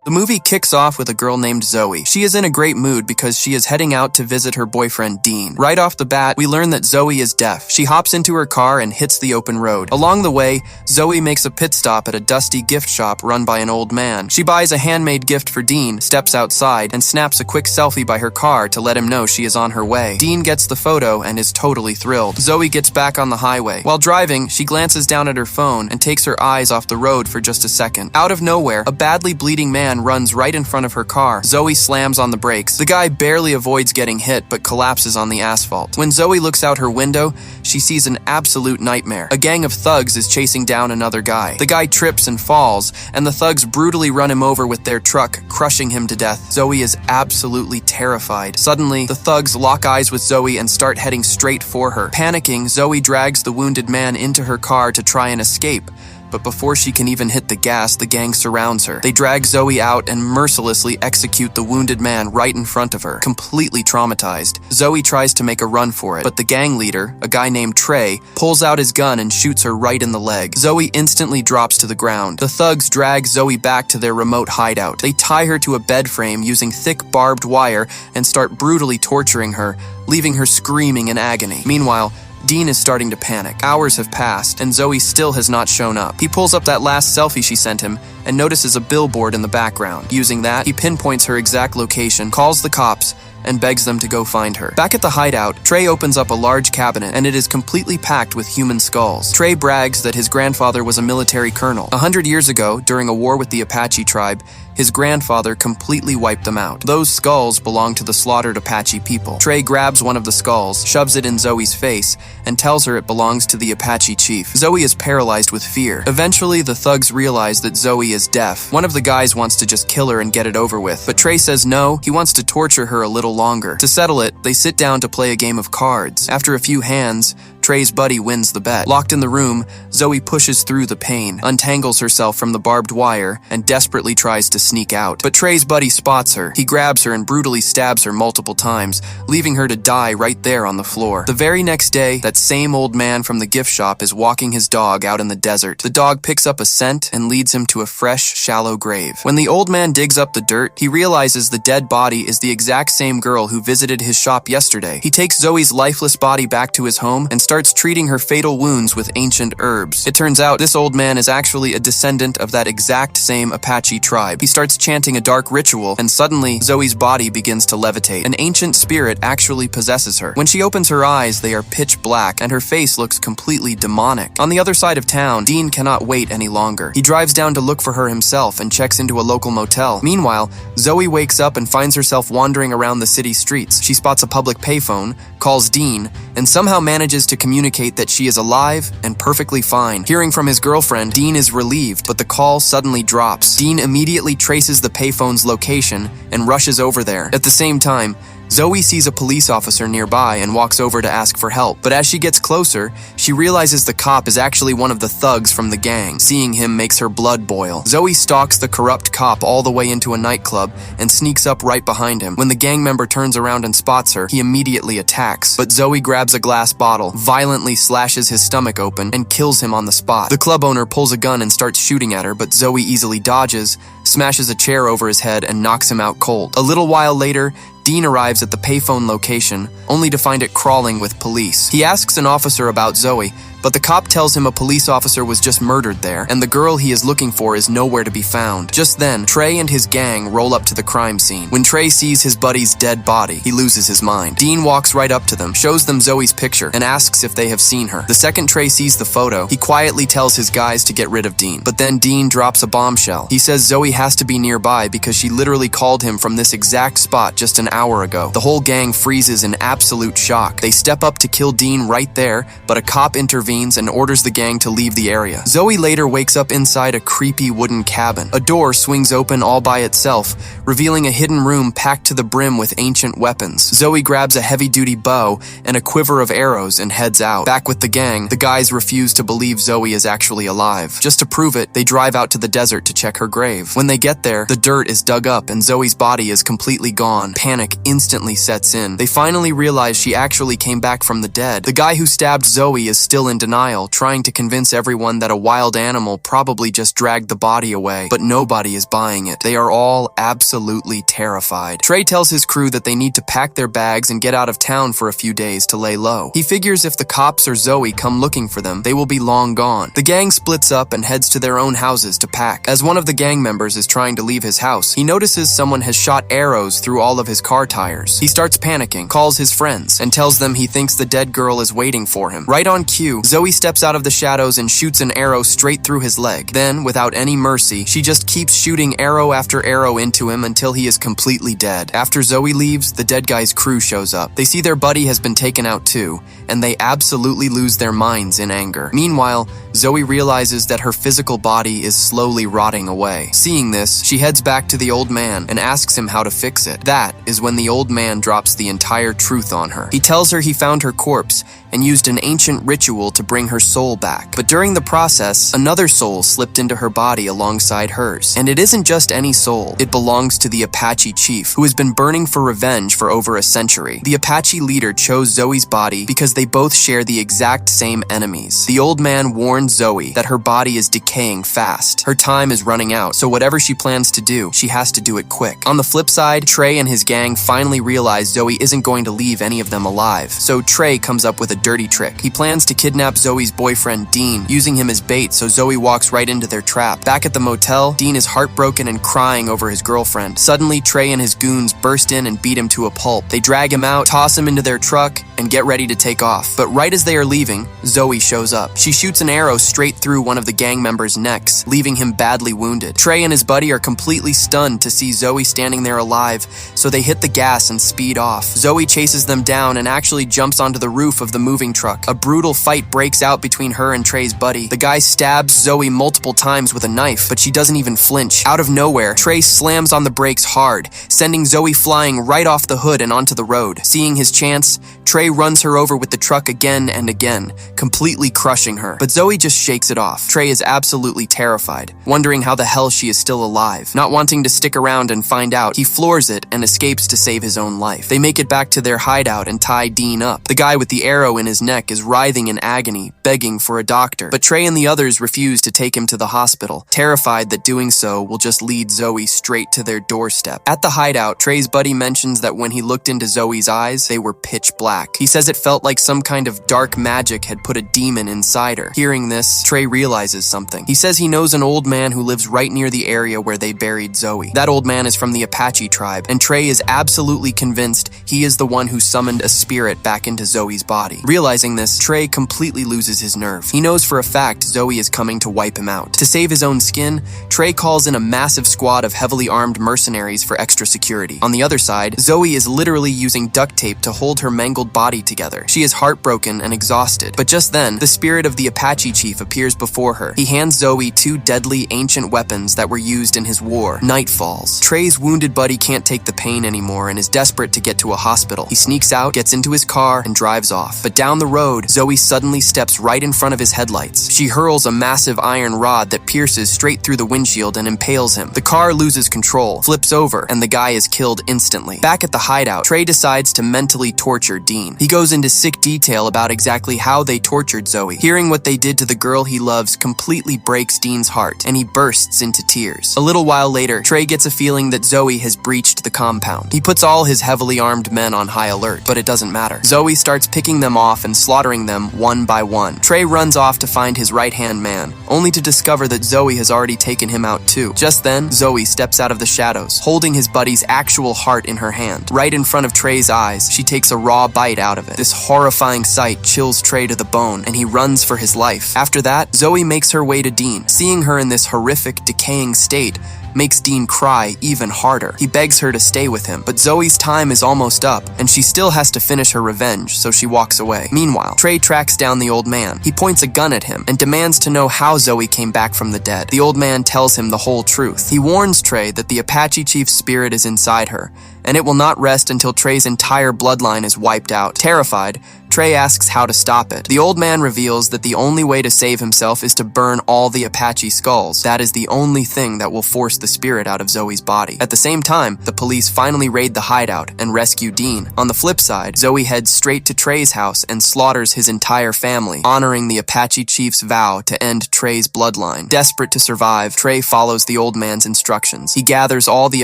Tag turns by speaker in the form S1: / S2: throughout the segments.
S1: The movie kicks off with a girl named Zoe. She is in a great mood because she is heading out to visit her boyfriend Dean. Right off the bat, we learn that Zoe is deaf. She hops into her car and hits the open road. Along the way, Zoe makes a pit stop at a dusty gift shop run by an old man. She buys a handmade gift for Dean, steps outside, and snaps a quick selfie by her car to let him know she is on her way. Dean gets the photo and is totally thrilled. Zoe gets back on the highway. While driving, she glances down at her phone and takes her eyes off the road for just a second. Out of nowhere, a badly bleeding man runs right in front of her car. Zoe slams on the brakes. The guy barely avoids getting hit but collapses on the asphalt. When Zoe looks out her window, she sees an absolute nightmare. A gang of thugs is chasing down another guy. The guy trips and falls, and the thugs brutally run him over with their truck, crushing him to death. Zoe is absolutely terrified. Suddenly, the thugs lock eyes with Zoe and start heading straight for her. Panicking, Zoe drags the wounded man into her car to try and escape. But before she can even hit the gas, the gang surrounds her. They drag Zoe out and mercilessly execute the wounded man right in front of her. Completely traumatized, Zoe tries to make a run for it, but the gang leader, a guy named Trey, pulls out his gun and shoots her right in the leg. Zoe instantly drops to the ground. The thugs drag Zoe back to their remote hideout. They tie her to a bed frame using thick barbed wire and start brutally torturing her, leaving her screaming in agony. Meanwhile, Dean is starting to panic. Hours have passed, and Zoe still has not shown up. He pulls up that last selfie she sent him and notices a billboard in the background. Using that, he pinpoints her exact location, calls the cops, and begs them to go find her. Back at the hideout, Trey opens up a large cabinet, and it is completely packed with human skulls. Trey brags that his grandfather was a military colonel. 100 years ago, during a war with the Apache tribe, his grandfather completely wiped them out. Those skulls belong to the slaughtered Apache people. Trey grabs one of the skulls, shoves it in Zoe's face, and tells her it belongs to the Apache chief. Zoe is paralyzed with fear. Eventually, the thugs realize that Zoe is deaf. One of the guys wants to just kill her and get it over with, but Trey says no, he wants to torture her a little longer. To settle it, they sit down to play a game of cards. After a few hands, Trey's buddy wins the bet. Locked in the room, Zoe pushes through the pain, untangles herself from the barbed wire, and desperately tries to sneak out. But Trey's buddy spots her. He grabs her and brutally stabs her multiple times, leaving her to die right there on the floor. The very next day, that same old man from the gift shop is walking his dog out in the desert. The dog picks up a scent and leads him to a fresh, shallow grave. When the old man digs up the dirt, he realizes the dead body is the exact same girl who visited his shop yesterday. He takes Zoe's lifeless body back to his home and starts treating her fatal wounds with ancient herbs. It turns out this old man is actually a descendant of that exact same Apache tribe. He starts chanting a dark ritual, and suddenly Zoe's body begins to levitate. An ancient spirit actually possesses her. When she opens her eyes, they are pitch black, and her face looks completely demonic. On the other side of town, Dean cannot wait any longer. He drives down to look for her himself and checks into a local motel. Meanwhile, Zoe wakes up and finds herself wandering around the city streets. She spots a public payphone, calls Dean, and somehow manages to communicate that she is alive and perfectly fine. Hearing from his girlfriend, Dean is relieved, but the call suddenly drops. Dean immediately traces the payphone's location and rushes over there. At the same time, Zoe sees a police officer nearby and walks over to ask for help, but as she gets closer, she realizes the cop is actually one of the thugs from the gang. Seeing him makes her blood boil. Zoe stalks the corrupt cop all the way into a nightclub and sneaks up right behind him. When the gang member turns around and spots her, he immediately attacks, but Zoe grabs a glass bottle, violently slashes his stomach open, and kills him on the spot. The club owner pulls a gun and starts shooting at her, but Zoe easily dodges, smashes a chair over his head, and knocks him out cold. A little while later, Dean arrives at the payphone location, only to find it crawling with police. He asks an officer about Zoe, but the cop tells him a police officer was just murdered there, and the girl he is looking for is nowhere to be found. Just then, Trey and his gang roll up to the crime scene. When Trey sees his buddy's dead body, he loses his mind. Dean walks right up to them, shows them Zoe's picture, and asks if they have seen her. The second Trey sees the photo, he quietly tells his guys to get rid of Dean. But then Dean drops a bombshell. He says Zoe has to be nearby because she literally called him from this exact spot just an hour ago. The whole gang freezes in absolute shock. They step up to kill Dean right there, but a cop intervenes and orders the gang to leave the area. Zoe later wakes up inside a creepy wooden cabin. A door swings open all by itself, revealing a hidden room packed to the brim with ancient weapons. Zoe grabs a heavy-duty bow and a quiver of arrows and heads out. Back with the gang, the guys refuse to believe Zoe is actually alive. Just to prove it, they drive out to the desert to check her grave. When they get there, the dirt is dug up and Zoe's body is completely gone. Panic instantly sets in. They finally realize she actually came back from the dead. The guy who stabbed Zoe is still in denial, trying to convince everyone that a wild animal probably just dragged the body away, but nobody is buying it. They are all absolutely terrified. Trey tells his crew that they need to pack their bags and get out of town for a few days to lay low. He figures if the cops or Zoe come looking for them, they will be long gone. The gang splits up and heads to their own houses to pack. As one of the gang members is trying to leave his house, he notices someone has shot arrows through all of his car tires. He starts panicking, calls his friends, and tells them he thinks the dead girl is waiting for him. Right on cue, Zoe steps out of the shadows and shoots an arrow straight through his leg. Then, without any mercy, she just keeps shooting arrow after arrow into him until he is completely dead. After Zoe leaves, the dead guy's crew shows up. They see their buddy has been taken out too, and they absolutely lose their minds in anger. Meanwhile, Zoe realizes that her physical body is slowly rotting away. Seeing this, she heads back to the old man and asks him how to fix it. That is when the old man drops the entire truth on her. He tells her he found her corpse and used an ancient ritual to bring her soul back. But during the process, another soul slipped into her body alongside hers. And it isn't just any soul. It belongs to the Apache chief, who has been burning for revenge for over a century. The Apache leader chose Zoe's body because they both share the exact same enemies. The old man warned Zoe that her body is decaying fast. Her time is running out, so whatever she plans to do, she has to do it quick. On the flip side, Trey and his gang finally realize Zoe isn't going to leave any of them alive. So Trey comes up with a dirty trick. He plans to kidnap Zoe's boyfriend, Dean, using him as bait so Zoe walks right into their trap. Back at the motel, Dean is heartbroken and crying over his girlfriend. Suddenly, Trey and his goons burst in and beat him to a pulp. They drag him out, toss him into their truck, and get ready to take off. But right as they are leaving, Zoe shows up. She shoots an arrow straight through one of the gang members' necks, leaving him badly wounded. Trey and his buddy are completely stunned to see Zoe standing there alive, so they hit the gas and speed off. Zoe chases them down and actually jumps onto the roof of the moving truck. A brutal fight breaks out between her and Trey's buddy. The guy stabs Zoe multiple times with a knife, but she doesn't even flinch. Out of nowhere, Trey slams on the brakes hard, sending Zoe flying right off the hood and onto the road. Seeing his chance, Trey runs her over with the truck again and again, completely crushing her. But Zoe just shakes it off. Trey is absolutely terrified, wondering how the hell she is still alive. Not wanting to stick around and find out, he floors it and escapes to save his own life. They make it back to their hideout and tie Dean up. The guy with the arrow in his neck is writhing in agony, begging for a doctor. But Trey and the others refuse to take him to the hospital, terrified that doing so will just lead Zoe straight to their doorstep. At the hideout, Trey's buddy mentions that when he looked into Zoe's eyes, they were pitch black. He says it felt like some kind of dark magic had put a demon inside her. Hearing this, Trey realizes something. He says he knows an old man who lives right near the area where they buried Zoe. That old man is from the Apache tribe, and Trey is absolutely convinced he is the one who summoned a spirit back into Zoe's body. Realizing this, Trey completely loses his nerve. He knows for a fact Zoe is coming to wipe him out. To save his own skin, Trey calls in a massive squad of heavily armed mercenaries for extra security. On the other side, Zoe is literally using duct tape to hold her mangled body together. She is heartbroken and exhausted. But just then, the spirit of the Apache chief appears before her. He hands Zoe two deadly ancient weapons that were used in his war. Night falls. Trey's wounded buddy can't take the pain anymore and is desperate to get to a hospital. He sneaks out, gets into his car, and drives off. But down the road, Zoe suddenly steps right in front of his headlights. She hurls a massive iron rod that pierces straight through the windshield and impales him. The car loses control, flips over, and the guy is killed instantly. Back at the hideout, Trey decides to mentally torture Dean. He goes into sick detail about exactly how they tortured Zoe. Hearing what they did to the girl he loves completely breaks Dean's heart, and he bursts into tears. A little while later, Trey gets a feeling that Zoe has breached the compound. He puts all his heavily armed men on high alert, but it doesn't matter. Zoe starts picking them off and slaughtering them one by one. Trey runs off to find his right-hand man, only to discover that Zoe has already taken him out too. Just then, Zoe steps out of the shadows, holding his buddy's actual heart in her hand. Right in front of Trey's eyes, she takes a raw bite out of it. This horrifying sight chills Trey to the bone, and he runs for his life. After that, Zoe makes her way to Dean. Seeing her in this horrific, decaying state makes Dean cry even harder. He begs her to stay with him, but Zoe's time is almost up, and she still has to finish her revenge, so she walks away. Meanwhile, Trey tracks down the old man. He points a gun at him and demands to know how Zoe came back from the dead. The old man tells him the whole truth. He warns Trey that the Apache chief's spirit is inside her, and it will not rest until Trey's entire bloodline is wiped out. Terrified, Trey asks how to stop it. The old man reveals that the only way to save himself is to burn all the Apache skulls. That is the only thing that will force the spirit out of Zoe's body. At the same time, the police finally raid the hideout and rescue Dean. On the flip side, Zoe heads straight to Trey's house and slaughters his entire family, honoring the Apache chief's vow to end Trey's bloodline. Desperate to survive, Trey follows the old man's instructions. He gathers all the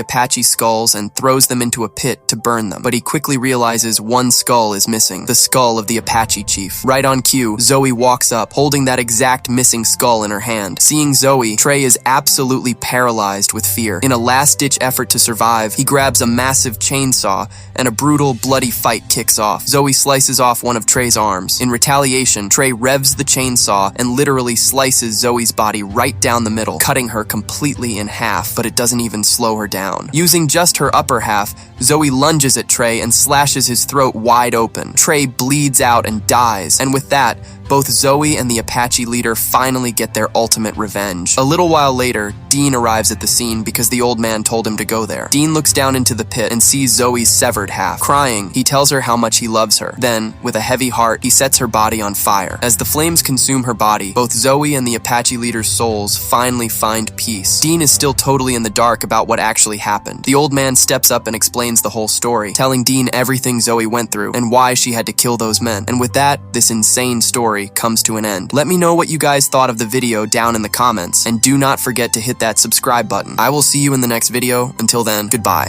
S1: Apache skulls and throws them into a pit to burn them, but he quickly realizes one skull is missing, the skull of the Apache chief. Right on cue, Zoe walks up, holding that exact missing skull in her hand. Seeing Zoe, Trey is absolutely paralyzed with fear. In a last-ditch effort to survive, he grabs a massive chainsaw, and a brutal, bloody fight kicks off. Zoe slices off one of Trey's arms. In retaliation, Trey revs the chainsaw and literally slices Zoe's body right down the middle, cutting her completely in half, but it doesn't even slow her down. Using just her upper half, Zoe lunges at Trey and slashes his throat wide open. Trey bleeds out and dies, and with that, both Zoe and the Apache leader finally get their ultimate revenge. A little while later, Dean arrives at the scene because the old man told him to go there. Dean looks down into the pit and sees Zoe's severed half. Crying, he tells her how much he loves her. Then, with a heavy heart, he sets her body on fire. As the flames consume her body, both Zoe and the Apache leader's souls finally find peace. Dean is still totally in the dark about what actually happened. The old man steps up and explains the whole story, telling Dean everything Zoe went through and why she had to kill those men. And with that, this insane story comes to an end. Let me know what you guys thought of the video down in the comments, and do not forget to hit that subscribe button. I will see you in the next video. Until then, goodbye.